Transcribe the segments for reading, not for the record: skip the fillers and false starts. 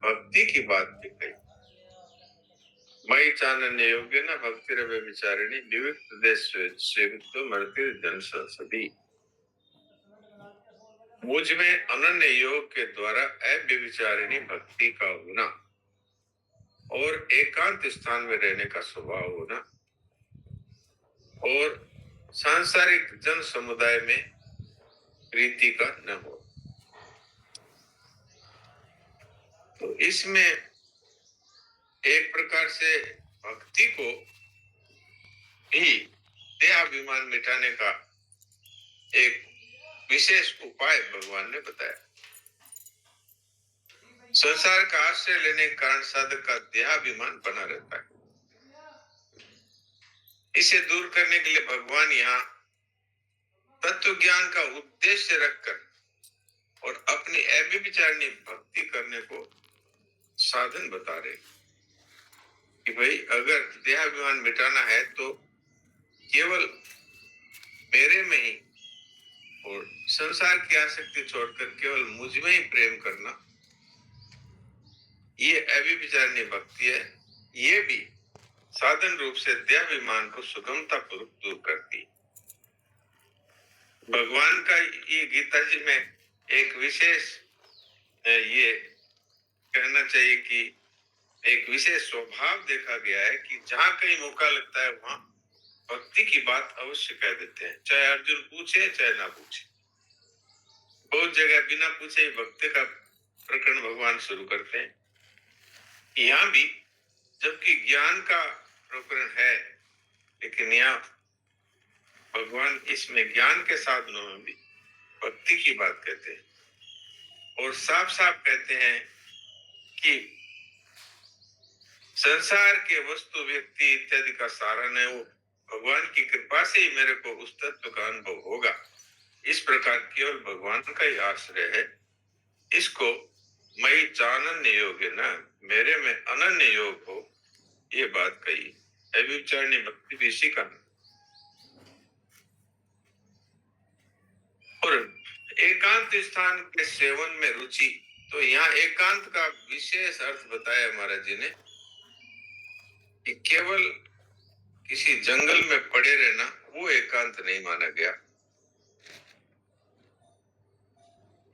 भक्ति की बात भी कही। मयि चानन्य योग्य न भक्ति रवे विचारिणी नियुक्त देश सेवित्व मर्त्य जन सभी। मुझ में अनन्य योग के द्वारा अव्यभिचारिणी भक्ति का होना और एकांत स्थान में रहने का स्वभाव होना और सांसारिक जन समुदाय में प्रीति का न हो, तो इसमें एक प्रकार से भक्ति को ही देहाभिमान मिटाने का एक विशेष उपाय भगवान ने बताया। संसार का आश्रय लेने के कारण साधक का देहाभिमान बना रहता है। इसे दूर करने के लिए भगवान यहाँ तत्व ज्ञान का उद्देश्य रखकर और अपनी अव्यभिचारिणी भक्ति करने को साधन बता रहे कि भाई अगर देहाभिमान मिटाना है तो केवल मेरे में ही और संसार की आसक्ति छोड़कर केवल मुझ में ही प्रेम करना, ये अव्यभिचारिणी भक्ति है। ये भी साधन रूप से देहाभिमान को सुगमता पूर्वक दूर करती है। भगवान का ये गीता जी में एक विशेष ये कहना चाहिए कि एक विशेष स्वभाव देखा गया है कि जहां कहीं मौका लगता है वहां भक्ति की बात अवश्य कह देते हैं, चाहे अर्जुन पूछे चाहे ना पूछे। बहुत जगह बिना पूछे ही भक्ति का प्रकरण भगवान शुरू करते हैं। यहाँ भी जबकि ज्ञान का प्रकरण है, लेकिन यहाँ भगवान इसमें ज्ञान के साधनों में भी भक्ति की बात कहते हैं और साफ साफ कहते हैं कि संसार के वस्तु व्यक्ति इत्यादि का सारण है वो भगवान की कृपा से ही मेरे को उस तत्व का अनुभव होगा। इस प्रकार केवल भगवान का ही आश्रय है। इसको मयि चानन्य योग है ना, मेरे में अनन्य योग हो, ये बात कही। अव्यभिचारिणी भक्ति भी इसी का और एकांत स्थान के सेवन में रुचि, तो यहाँ एकांत का विशेष अर्थ बताया महाराज जी ने कि केवल किसी जंगल में पड़े रहना वो एकांत नहीं माना गया।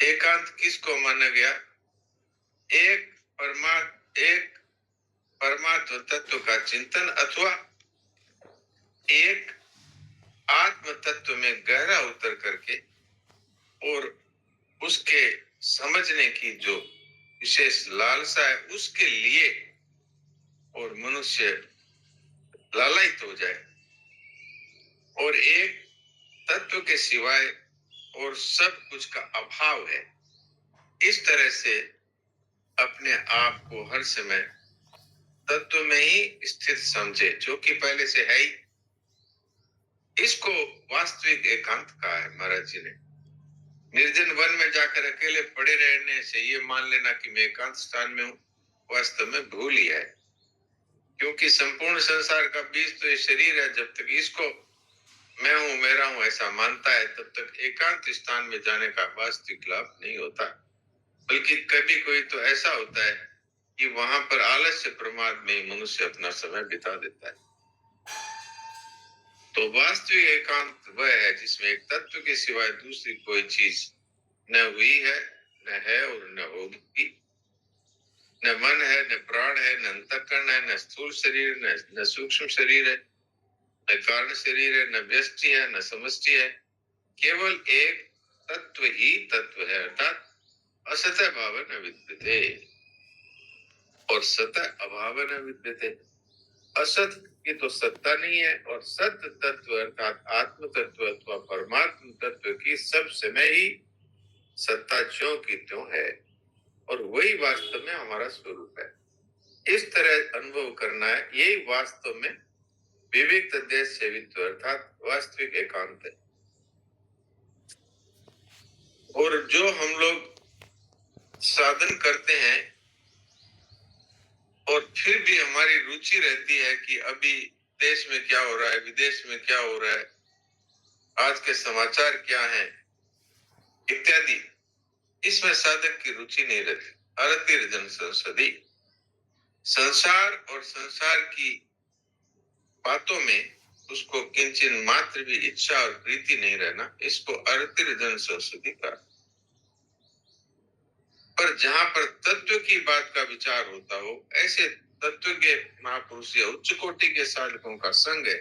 एकांत किसको माना गया? एक परमात्म तत्व का चिंतन अथवा एक आत्म तत्व में गहरा उतर करके और उसके समझने की जो विशेष लालसा है उसके लिए और मनुष्य लालायित हो जाए और एक तत्व के सिवाय और सब कुछ का अभाव है, इस तरह से अपने आप को हर समय तत्व में ही स्थित समझे जो कि पहले से है ही। इसको वास्तविक एकांत कहा है महाराज जी ने। निर्जन वन में जाकर अकेले पड़े रहने से ये मान लेना कि मैं एकांत स्थान में हूं, वास्तव में भूल ही है, क्योंकि संपूर्ण संसार का बीज तो ये शरीर है। जब तक इसको मैं हूं मेरा हूं ऐसा मानता है तब तक एकांत स्थान में जाने का वास्तविक लाभ नहीं होता। बल्कि कभी कोई तो ऐसा होता है कि वहां पर आलस्य प्रमाद में मनुष्य अपना समय बिता देता है। तो वास्तविक एकांत वह है जिसमें एक तत्व के सिवाय दूसरी कोई चीज न हुई है, न है और न होगी। न मन है, न प्राण है, न अंतःकरण है, न स्थूल शरीर, न सूक्ष्म शरीर है, न कारण शरीर है, न व्यष्टि है, न समष्टि है। केवल एक तत्व ही तत्व है, अर्थात असत भाव न विद्यते और सत अभाव न विद्यते। असत की तो सत्ता नहीं है और सत्य तत्व अर्थात आत्म तत्व अथवा परमात्म तत्व की सब समय ही सत्ता ज्यों की त्यों है और वही वास्तव में हमारा स्वरूप है। इस तरह अनुभव करना है, यही वास्तव में विवेक देश सेवित्व अर्थात वास्तविक एकांत है। और जो हम लोग साधन करते हैं और फिर भी हमारी रुचि रहती है कि अभी देश में क्या हो रहा है, विदेश में क्या हो रहा है, आज के समाचार क्या हैं इत्यादि, इसमें साधक की रुचि नहीं रहती। अरतिर्जन संसदी। संसार और संसार की बातों में उसको किंचन मात्र भी इच्छा और प्रीति नहीं रहना, इसको अरतिर्जन संसदी का। पर जहां पर तत्व की बात का विचार होता हो, ऐसे तत्व के महापुरुष या उच्च कोटि के साधकों का संग है,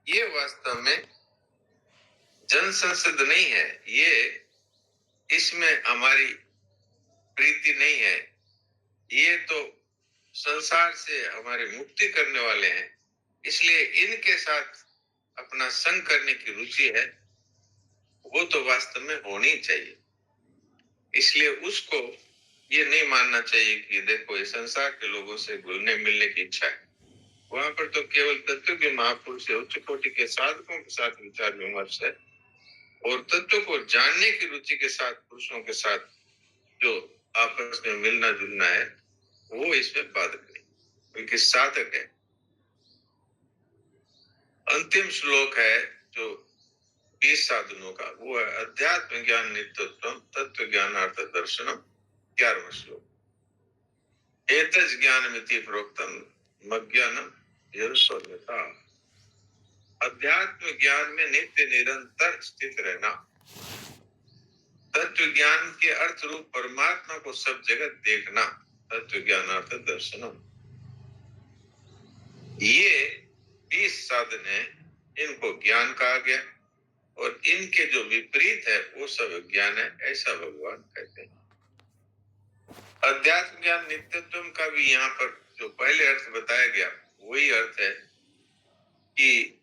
ये वास्तव में जन संसद नहीं है। ये इसमें हमारी प्रीति नहीं है। ये तो संसार से हमारी मुक्ति करने वाले हैं, इसलिए इनके साथ अपना संग करने की रुचि है, वो तो वास्तव में होनी चाहिए। इसलिए उसको ये नहीं मानना चाहिए कि देखो ये संसार के लोगों से घुलने मिलने की इच्छा है। वहां पर तो केवल तत्व के महापुरुष उच्च कोटि के साधकों के साथ विचार विमर्श है, और तत्व को जानने की रुचि के साथ पुरुषों के साथ जो आपस में मिलना जुलना है, वो इसमें बाधक नहीं, क्योंकि साधक है। अंतिम श्लोक है जो 20 साधनों का, वो है अध्यात्म ज्ञान नित्यत्वम तत्व ज्ञानार्थ दर्शनम, 11वां श्लोक। एतज ज्ञानमिति प्रोक्तम मज्ञानम यरुषोन्यता। अध्यात्म ज्ञान में नित्य निरंतर स्थित रहना, तत्व ज्ञान के अर्थ रूप परमात्मा को सब जगह देखना, तत्व ज्ञानार्थ दर्शनम। ये 20 साधन है, इनको ज्ञान कहा गया, और इनके जो विपरीत है वो सब ज्ञान है, ऐसा भगवान कहते हैं। अध्यात्म ज्ञान नित्यत्व का भी यहाँ पर जो पहले अर्थ बताया गया वही अर्थ है कि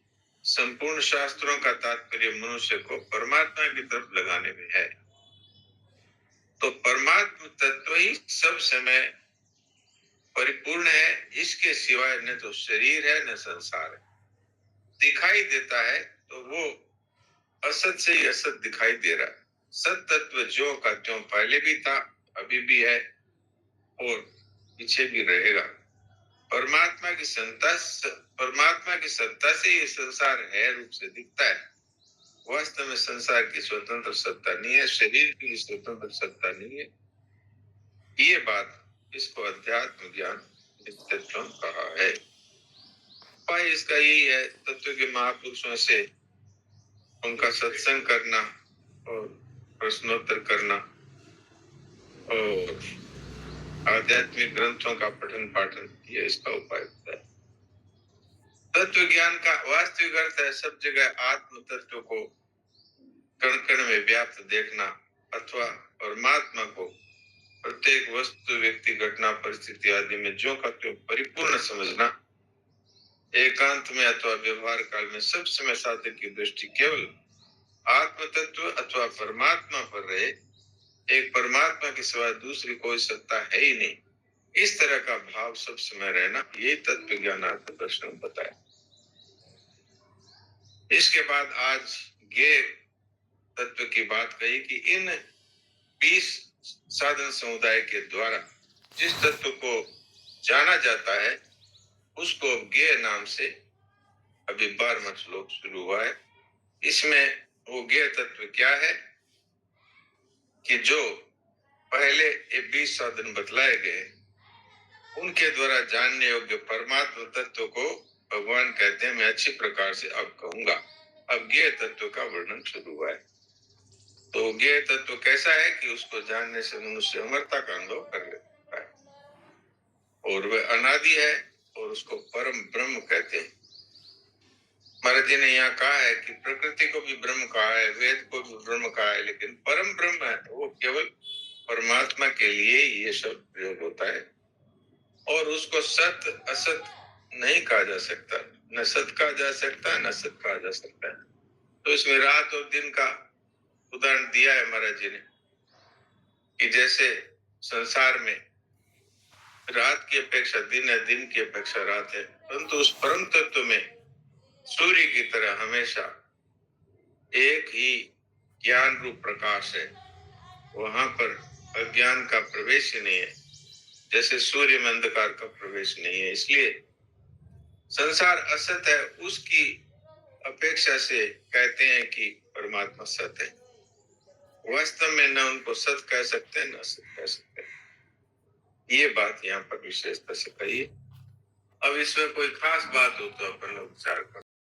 संपूर्ण शास्त्रों का तात्पर्य मनुष्य को परमात्मा की तरफ लगाने में है। तो परमात्मा तत्व ही सब समय परिपूर्ण है, इसके सिवाय न तो शरीर है न संसार है। दिखाई देता है तो वो असत से ही असत दिखाई दे रहा है। सत तत्व जो का त्यों पहले भी था, अभी भी है और पीछे भी रहेगा। परमात्मा की सत्ता से ये संसार है रूप से दिखता है। वास्तव में संसार की स्वतंत्र सत्ता नहीं है, शरीर की स्वतंत्र सत्ता नहीं है। ये बात, इसको अध्यात्म ज्ञान नित्यत्व कहा है। उपाय इसका यही है, तत्व के महापुरुषों से उनका सत्संग करना और प्रश्नोत्तर करना और आध्यात्मिक ग्रंथों का पठन पाठन, ये इसका उपाय होता है। तत्व ज्ञान का वास्तविक अर्थ है सब जगह आत्म तत्व को कण कण में व्याप्त देखना, अथवा परमात्मा को प्रत्येक वस्तु व्यक्ति घटना परिस्थिति आदि में जो का त्यों परिपूर्ण समझना। एकांत में अथवा व्यवहार काल में सब समय साधक की दृष्टि केवल आत्म तत्व अथवा परमात्मा पर रहे। एक परमात्मा के सिवा दूसरी कोई सत्ता है ही नहीं, इस तरह का भाव सब समय रहना, ये तत्व ज्ञानार्थ दर्शन बताया। इसके बाद आज ज्ञेय तत्व की बात कही कि इन 20 साधन समुदाय के द्वारा जिस तत्व को जाना जाता है उसको ज्ञेय नाम से अभी 12वां श्लोक शुरू हुआ है। इसमें वो ज्ञेय तत्व क्या है कि जो पहले ये 20 साधन बतलाए गए, उनके द्वारा जानने योग्य परमात्मा तत्व को भगवान कहते हैं, मैं अच्छी प्रकार से अब कहूंगा। अब ज्ञेय तत्व का वर्णन शुरू हुआ है। तो ज्ञेय तत्व कैसा है कि उसको जानने से मनुष्य अमरता का अनुभव कर लेता है, और वह अनादि है और उसको परम ब्रह्म कहते हैं। महाराज जी ने यहाँ कहा है कि प्रकृति को भी ब्रह्म कहा है, वेद को भी ब्रह्म कहा है, लेकिन परम ब्रह्म है वो केवल परमात्मा के लिए ये सब प्रयोग होता है, और उसको सत असत नहीं कहा जा सकता, न सत कहा जा सकता है न असत कहा जा सकता है। तो इसमें रात और दिन का उदाहरण दिया है महाराज जी ने कि जैसे संसार में रात की अपेक्षा दिन है, दिन की अपेक्षा रात है, परंतु उस परम तत्व में सूर्य की तरह हमेशा एक ही ज्ञान रूप प्रकाश है। वहां पर अज्ञान का प्रवेश ही नहीं है, जैसे सूर्य में अंधकार का प्रवेश नहीं है। इसलिए संसार असत है, उसकी अपेक्षा से कहते हैं कि परमात्मा सत है। वास्तव में न उनको सत कह सकते हैं न असत कह सकते हैं। ये बात यहाँ पर विशेषता से कही है। अब इसमें कोई खास बात हो तो अपन लोग विचार कर